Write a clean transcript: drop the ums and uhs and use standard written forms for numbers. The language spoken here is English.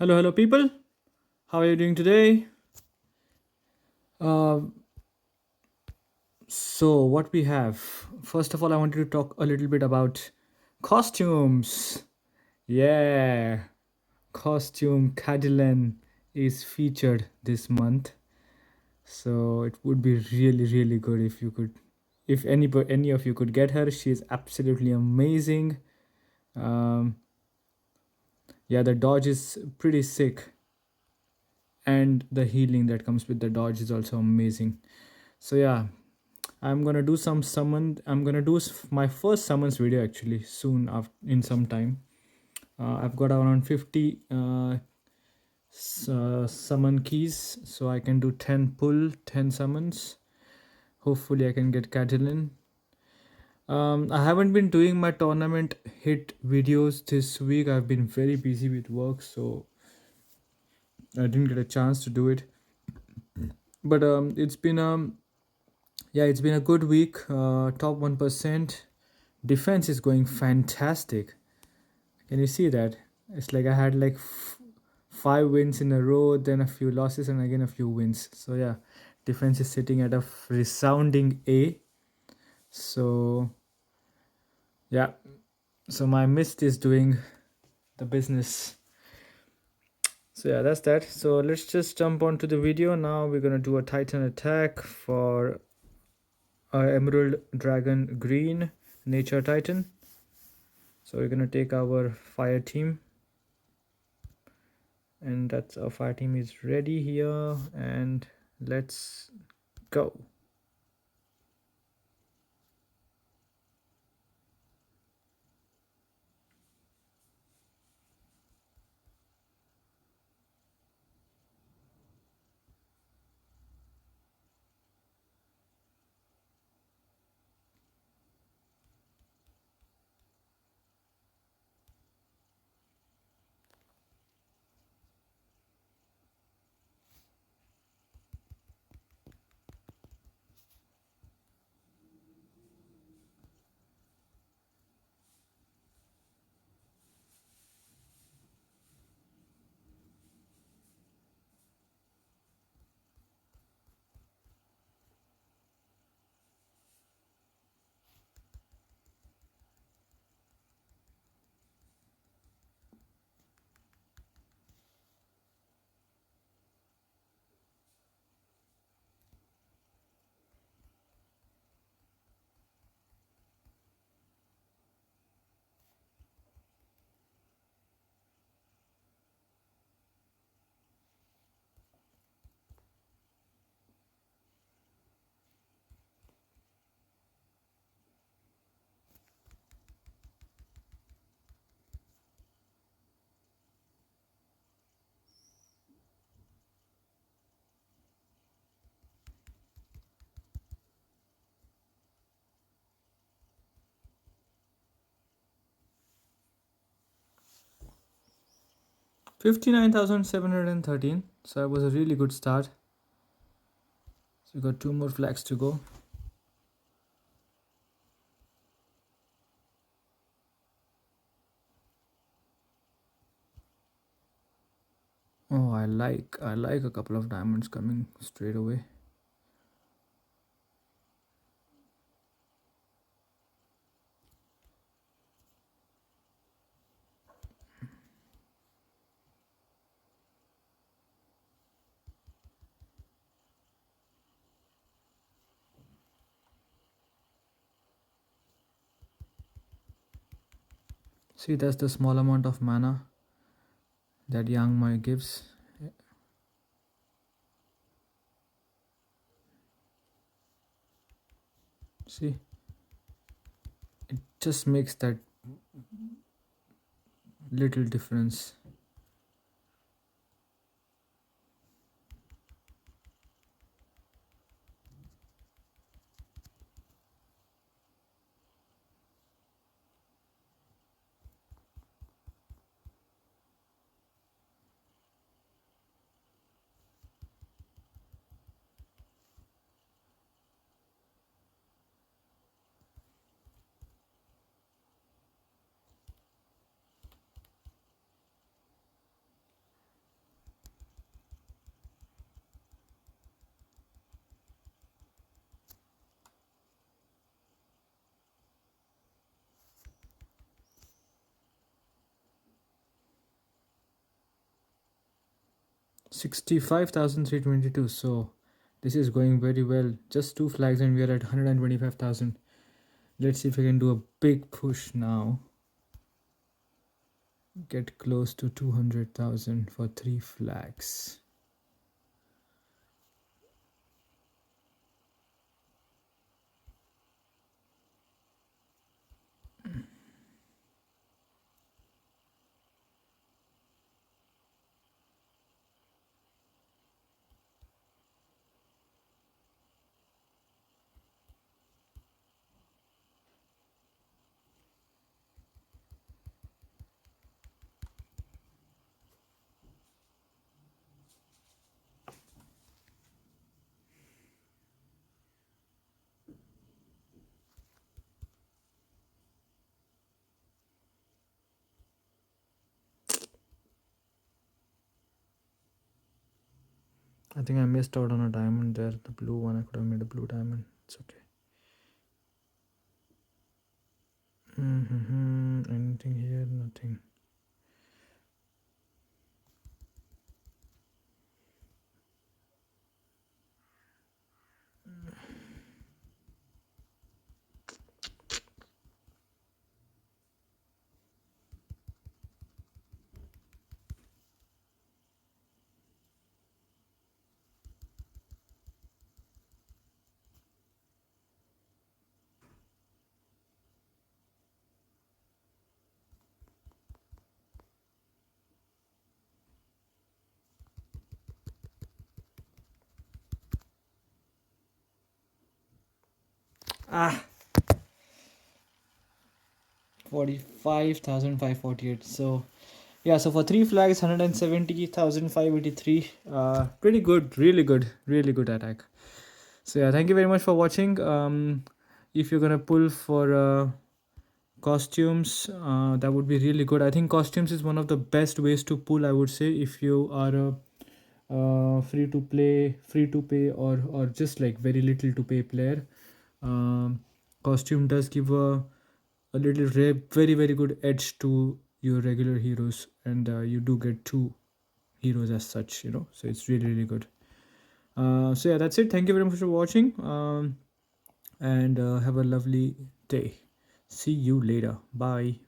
Hello, hello, people. How are you doing today? Uh, what we have? First of all, I wanted to talk a little bit about costumes. Yeah, costume Cadillac is featured this month, so it would be really, really good if you could, if any of you could get her. She is absolutely amazing. Um, yeah, the dodge is pretty sick, and the healing that comes with the dodge is also amazing. So yeah, I'm gonna do some summon. I'm gonna do my first summons video actually soon after in some time. I've got around 50 summon keys, so I can do 10 pull, 10 summons. Hopefully, I can get Catalan. I haven't been doing my tournament hit videos this week. I've been very busy with work, so I didn't get a chance to do it. But it's been a good week. Top 1%. Defense is going fantastic. Can you see that? It's like I had like five wins in a row, then a few losses, and again a few wins. So yeah, defense is sitting at a resounding A. So yeah, so my mist is doing the business. So yeah, that's that. So let's just jump onto the video now. We're gonna do a Titan attack for Emerald Dragon Green Nature Titan. So we're gonna take our fire team, and that's our fire team is ready here, and let's go. 59,713. So it was a really good start. So we got two more flags to go. Oh, I like a couple of diamonds coming straight away. See, that's the small amount of mana that Yang Mai gives. See, it just makes that little difference. 65,322. So this is going very well. Just two flags and we are at 125,000. Let's see if we can do a big push now. Get close to 200,000 for three flags. I think I missed out on a diamond there. The blue one, I could have made a blue diamond. It's okay. Anything here? Nothing. Ah, 45,548. So yeah, so for three flags, 170,583. Pretty good, really good attack. So yeah, thank you very much for watching. If you're gonna pull for costumes, that would be really good. I think costumes is one of the best ways to pull, I would say, if you are a free to play, free to pay, or just like very little to pay player. Costume does give a little very good edge to your regular heroes, and you do get two heroes as such, you know, so it's really good. So yeah, that's it. Thank you very much for watching, and have a lovely day. See you later. Bye.